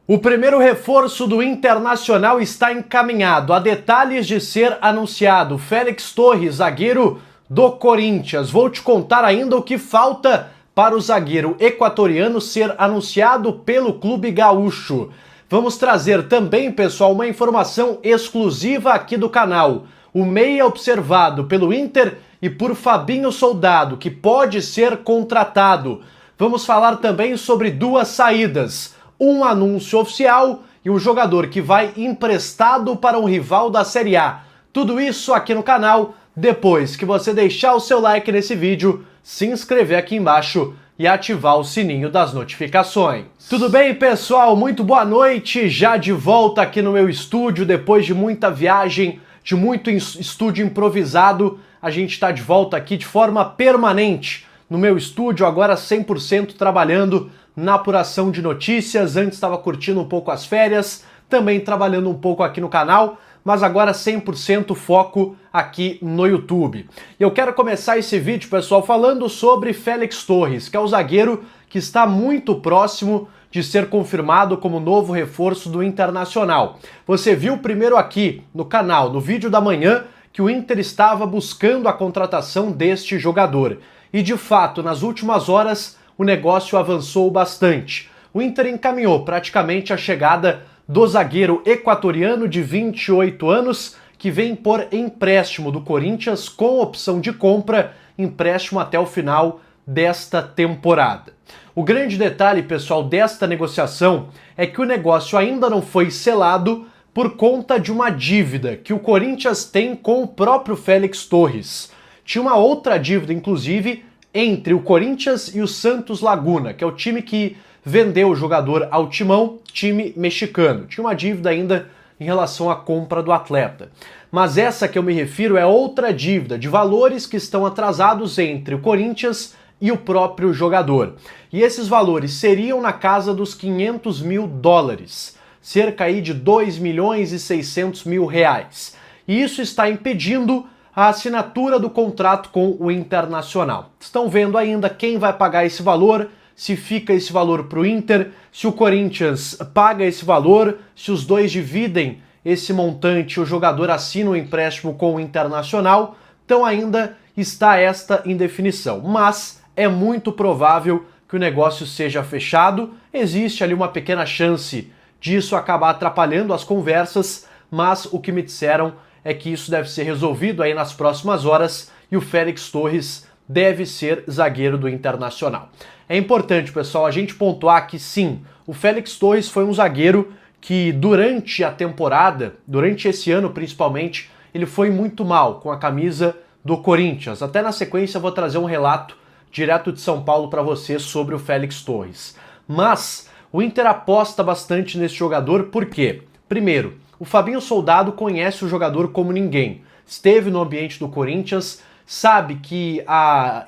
O primeiro reforço do Internacional está encaminhado. Há detalhes de ser anunciado. Félix Torres, zagueiro do Corinthians. Vou te contar ainda o que falta para o zagueiro equatoriano ser anunciado pelo clube gaúcho. Vamos trazer também, pessoal, uma informação exclusiva aqui do canal. O meia observado pelo Inter e por Fabinho Soldado, que pode ser contratado. Vamos falar também sobre duas saídas. Um anúncio oficial e um jogador que vai emprestado para um rival da Série A. Tudo isso aqui no canal, depois que você deixar o seu like nesse vídeo, se inscrever aqui embaixo e ativar o sininho das notificações. Tudo bem, pessoal? Muito boa noite, já de volta aqui no meu estúdio, depois de muita viagem, de muito estúdio improvisado, a gente está de volta aqui de forma permanente no meu estúdio, agora 100% trabalhando na apuração de notícias. Antes estava curtindo um pouco as férias, também trabalhando um pouco aqui no canal, mas agora 100% foco aqui no YouTube. E eu quero começar esse vídeo, pessoal, falando sobre Félix Torres, que é o zagueiro que está muito próximo de ser confirmado como novo reforço do Internacional. Você viu primeiro aqui no canal, no vídeo da manhã, que o Inter estava buscando a contratação deste jogador. E de fato, nas últimas horas, o negócio avançou bastante. O Inter encaminhou praticamente a chegada do zagueiro equatoriano de 28 anos, que vem por empréstimo do Corinthians com opção de compra, empréstimo até o final desta temporada. O grande detalhe, pessoal, desta negociação é que o negócio ainda não foi selado por conta de uma dívida que o Corinthians tem com o próprio Félix Torres. Tinha uma outra dívida, inclusive, entre o Corinthians e o Santos Laguna, que é o time que vendeu o jogador ao Timão, time mexicano. Tinha uma dívida ainda em relação à compra do atleta. Mas essa que eu me refiro é outra dívida, de valores que estão atrasados entre o Corinthians e o próprio jogador. E esses valores seriam na casa dos 500 mil dólares, cerca aí de 2 milhões e 600 mil reais. E isso está impedindo a assinatura do contrato com o Internacional. Estão vendo ainda quem vai pagar esse valor, se fica esse valor para o Inter, se o Corinthians paga esse valor, se os dois dividem esse montante, o jogador assina um empréstimo com o Internacional. Então ainda está esta indefinição, mas é muito provável que o negócio seja fechado. Existe ali uma pequena chance disso acabar atrapalhando as conversas, mas o que me disseram é que isso deve ser resolvido aí nas próximas horas e o Félix Torres deve ser zagueiro do Internacional. É importante, pessoal, a gente pontuar que sim, o Félix Torres foi um zagueiro que durante a temporada, durante esse ano principalmente, ele foi muito mal com a camisa do Corinthians. Até na sequência eu vou trazer um relato direto de São Paulo para você sobre o Félix Torres. Mas o Inter aposta bastante nesse jogador, por quê? Primeiro, o Fabinho Soldado conhece o jogador como ninguém. Esteve no ambiente do Corinthians, sabe que a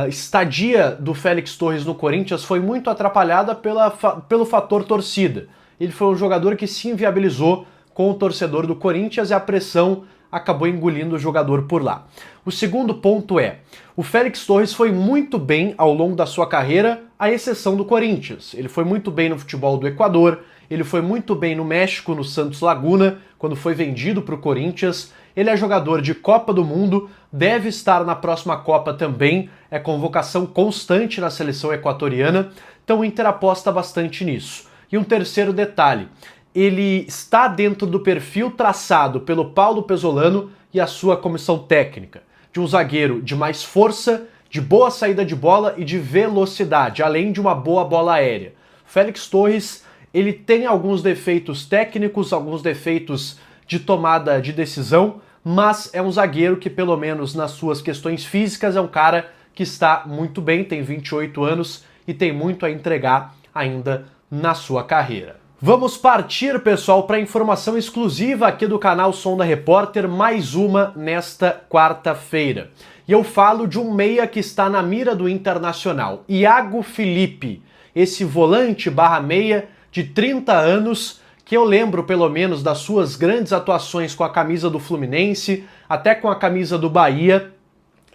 estadia do Félix Torres no Corinthians foi muito atrapalhada pelo fator torcida. Ele foi um jogador que se inviabilizou com o torcedor do Corinthians e a pressão acabou engolindo o jogador por lá. O segundo ponto é, o Félix Torres foi muito bem ao longo da sua carreira, à exceção do Corinthians. Ele foi muito bem no futebol do Equador, ele foi muito bem no México, no Santos Laguna, quando foi vendido para o Corinthians. Ele é jogador de Copa do Mundo, deve estar na próxima Copa também, é convocação constante na seleção equatoriana, então o Inter aposta bastante nisso. E um terceiro detalhe, ele está dentro do perfil traçado pelo Paulo Pesolano e a sua comissão técnica, de um zagueiro de mais força, de boa saída de bola e de velocidade, além de uma boa bola aérea. Félix Torres, ele tem alguns defeitos técnicos, alguns defeitos de tomada de decisão, mas é um zagueiro que, pelo menos nas suas questões físicas, é um cara que está muito bem, tem 28 anos e tem muito a entregar ainda na sua carreira. Vamos partir, pessoal, para a informação exclusiva aqui do canal Sonda Repórter, mais uma nesta quarta-feira. E eu falo de um meia que está na mira do Internacional, Iago Felipe, esse volante barra meia de 30 anos, que eu lembro pelo menos das suas grandes atuações com a camisa do Fluminense, até com a camisa do Bahia.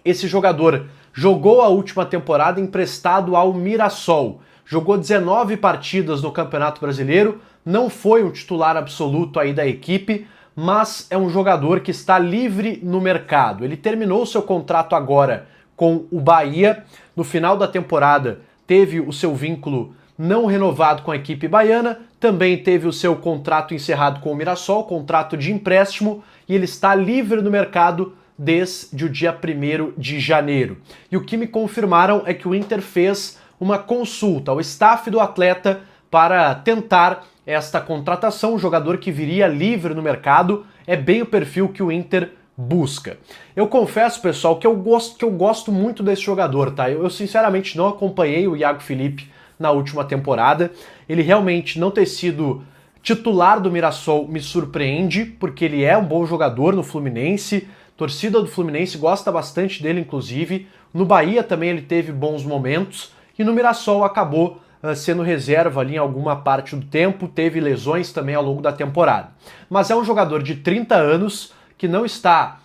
Esse jogador jogou a última temporada emprestado ao Mirassol. Jogou 19 partidas no Campeonato Brasileiro, não foi um titular absoluto aí da equipe, mas é um jogador que está livre no mercado. Ele terminou seu contrato agora com o Bahia. No final da temporada teve o seu vínculo não renovado com a equipe baiana, também teve o seu contrato encerrado com o Mirassol, contrato de empréstimo, e ele está livre no mercado desde o dia 1º de janeiro. E o que me confirmaram é que o Inter fez uma consulta ao staff do atleta para tentar esta contratação, um jogador que viria livre no mercado, é bem o perfil que o Inter busca. Eu confesso, pessoal, que eu gosto muito desse jogador, tá? Eu sinceramente não acompanhei o Iago Felipe na última temporada. Ele realmente não ter sido titular do Mirassol me surpreende, porque ele é um bom jogador no Fluminense. A torcida do Fluminense gosta bastante dele, inclusive. No Bahia também ele teve bons momentos. E no Mirassol acabou sendo reserva ali em alguma parte do tempo. Teve lesões também ao longo da temporada. Mas é um jogador de 30 anos que não está,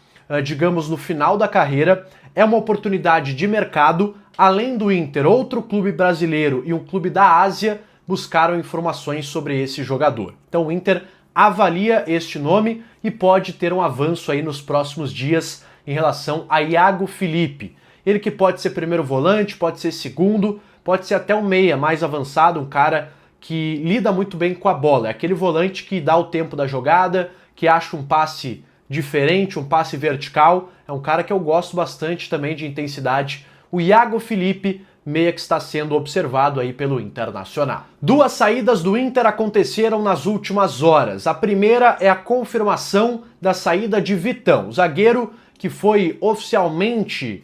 digamos, no final da carreira. É uma oportunidade de mercado. Além do Inter, outro clube brasileiro e um clube da Ásia buscaram informações sobre esse jogador. Então o Inter avalia este nome e pode ter um avanço aí nos próximos dias em relação a Iago Felipe. Ele que pode ser primeiro volante, pode ser segundo, pode ser até um meia mais avançado, um cara que lida muito bem com a bola. É aquele volante que dá o tempo da jogada, que acha um passe diferente, um passe vertical. É um cara que eu gosto bastante também de intensidade. O Iago Felipe, meia que está sendo observado aí pelo Internacional. Duas saídas do Inter aconteceram nas últimas horas. A primeira é a confirmação da saída de Vitão, zagueiro que foi oficialmente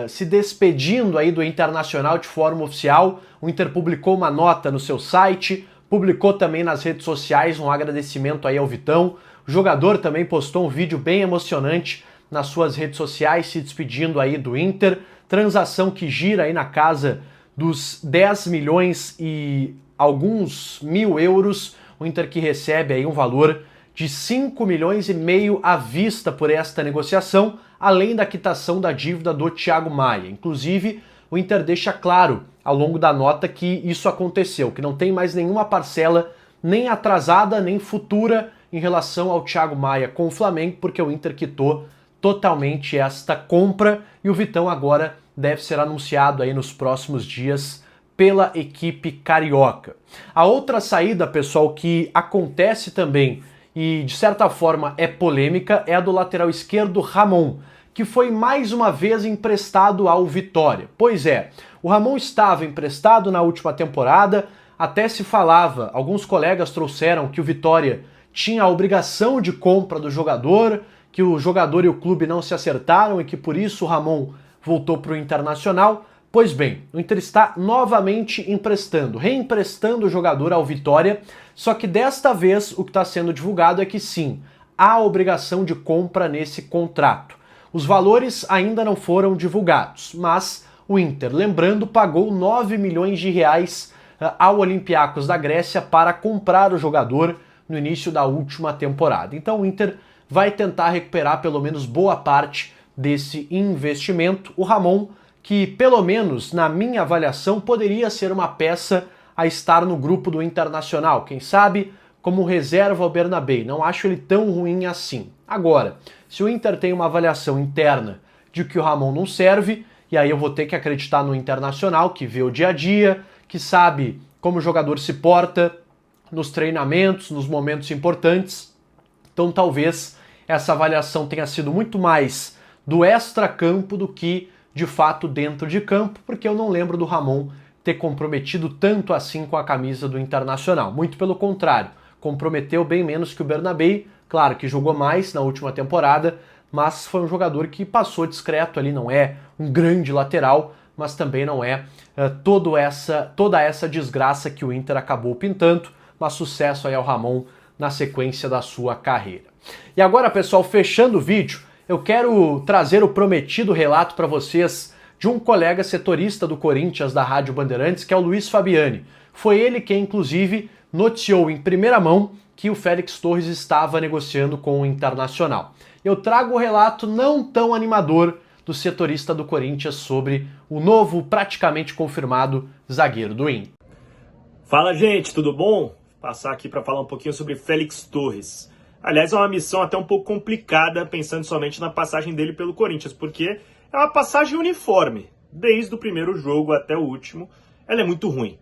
se despedindo aí do Internacional de forma oficial. O Inter publicou uma nota no seu site, publicou também nas redes sociais um agradecimento aí ao Vitão. O jogador também postou um vídeo bem emocionante nas suas redes sociais se despedindo aí do Inter. Transação que gira aí na casa dos 10 milhões e alguns mil euros. O Inter que recebe aí um valor de 5 milhões e meio à vista por esta negociação, além da quitação da dívida do Thiago Maia. Inclusive, o Inter deixa claro ao longo da nota que isso aconteceu, que não tem mais nenhuma parcela nem atrasada nem futura em relação ao Thiago Maia com o Flamengo, porque o Inter quitou totalmente esta compra e o Vitão agora deve ser anunciado aí nos próximos dias pela equipe carioca. A outra saída, pessoal, que acontece também e de certa forma é polêmica é a do lateral esquerdo Ramon, que foi mais uma vez emprestado ao Vitória. Pois é, o Ramon estava emprestado na última temporada, até se falava, alguns colegas trouxeram que o Vitória tinha a obrigação de compra do jogador, que o jogador e o clube não se acertaram e que por isso o Ramon voltou para o Internacional. Pois bem, o Inter está novamente reemprestando o jogador ao Vitória, só que desta vez o que está sendo divulgado é que sim, há obrigação de compra nesse contrato. Os valores ainda não foram divulgados, mas o Inter, lembrando, pagou 9 milhões de reais ao Olympiacos da Grécia para comprar o jogador no início da última temporada. Então o Inter vai tentar recuperar pelo menos boa parte desse investimento. O Ramon, que pelo menos na minha avaliação poderia ser uma peça a estar no grupo do Internacional, quem sabe como reserva ao Bernabéu, não acho ele tão ruim assim. Agora, se o Inter tem uma avaliação interna de que o Ramon não serve, e aí eu vou ter que acreditar no Internacional, que vê o dia a dia, que sabe como o jogador se porta nos treinamentos, nos momentos importantes, então talvez essa avaliação tenha sido muito mais do extra-campo do que de fato dentro de campo, porque eu não lembro do Ramon ter comprometido tanto assim com a camisa do Internacional. Muito pelo contrário, comprometeu bem menos que o Bernabéu, claro que jogou mais na última temporada, mas foi um jogador que passou discreto ali, não é um grande lateral, mas também não é toda essa desgraça que o Inter acabou pintando, mas sucesso aí ao Ramon na sequência da sua carreira. E agora, pessoal, fechando o vídeo, eu quero trazer o prometido relato para vocês de um colega setorista do Corinthians da Rádio Bandeirantes, que é o Luiz Fabiani. Foi ele quem, inclusive, noticiou em primeira mão que o Félix Torres estava negociando com o Internacional. Eu trago o relato não tão animador do setorista do Corinthians sobre o novo, praticamente confirmado, zagueiro do Inter. Fala, gente, tudo bom? Passar aqui para falar um pouquinho sobre Félix Torres. Aliás, é uma missão até um pouco complicada, pensando somente na passagem dele pelo Corinthians, porque é uma passagem uniforme, desde o primeiro jogo até o último. Ela é muito ruim.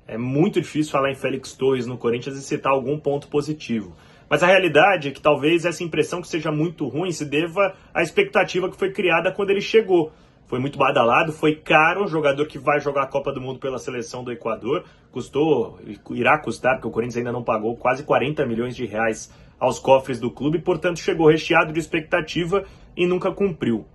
É muito difícil falar em Félix Torres no Corinthians e citar algum ponto positivo. Mas a realidade é que talvez essa impressão que seja muito ruim se deva à expectativa que foi criada quando ele chegou. Foi muito badalado, foi caro, um jogador que vai jogar a Copa do Mundo pela seleção do Equador. Irá custar, porque o Corinthians ainda não pagou, quase 40 milhões de reais aos cofres do clube, portanto chegou recheado de expectativa e nunca cumpriu.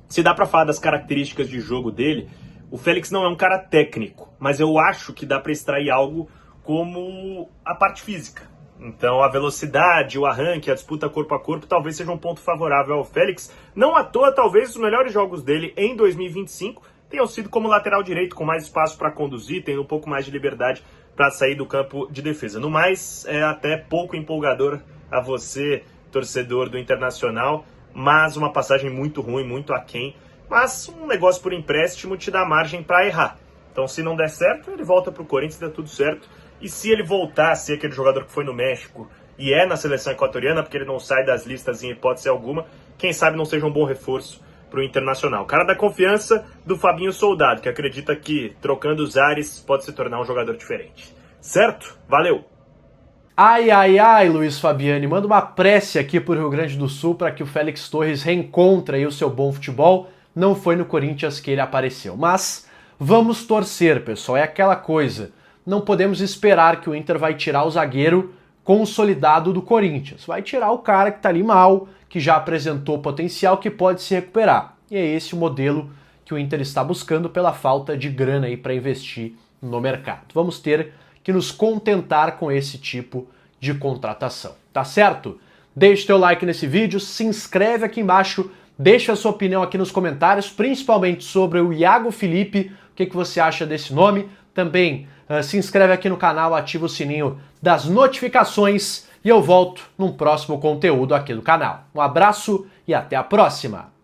Se dá para falar das características de jogo dele, o Félix não é um cara técnico, mas eu acho que dá para extrair algo como a parte física. Então a velocidade, o arranque, a disputa corpo a corpo talvez seja um ponto favorável ao Félix. Não à toa, talvez os melhores jogos dele em 2025 tenham sido como lateral direito, com mais espaço para conduzir, tendo um pouco mais de liberdade para sair do campo de defesa. No mais, é até pouco empolgador a você, torcedor do Internacional, mas uma passagem muito ruim, muito aquém. Mas um negócio por empréstimo te dá margem para errar. Então se não der certo, ele volta para o Corinthians e dá tudo certo. E se ele voltar a ser aquele jogador que foi no México e é na seleção equatoriana, porque ele não sai das listas em hipótese alguma, quem sabe não seja um bom reforço para o Internacional. O cara da confiança do Fabinho Soldado, que acredita que trocando os ares pode se tornar um jogador diferente. Certo? Valeu! Ai, ai, ai, Luiz Fabiani, manda uma prece aqui pro Rio Grande do Sul para que o Félix Torres reencontre aí o seu bom futebol. Não foi no Corinthians que ele apareceu. Mas vamos torcer, pessoal, é aquela coisa. Não podemos esperar que o Inter vai tirar o zagueiro consolidado do Corinthians. Vai tirar o cara que tá ali mal, que já apresentou potencial, que pode se recuperar. E é esse o modelo que o Inter está buscando pela falta de grana aí para investir no mercado. Vamos ter que nos contentar com esse tipo de contratação, tá certo? Deixa o teu like nesse vídeo, se inscreve aqui embaixo, deixa a sua opinião aqui nos comentários, principalmente sobre o Iago Felipe, o que você acha desse nome. Também se inscreve aqui no canal, ativa o sininho das notificações e eu volto num próximo conteúdo aqui do canal. Um abraço e até a próxima!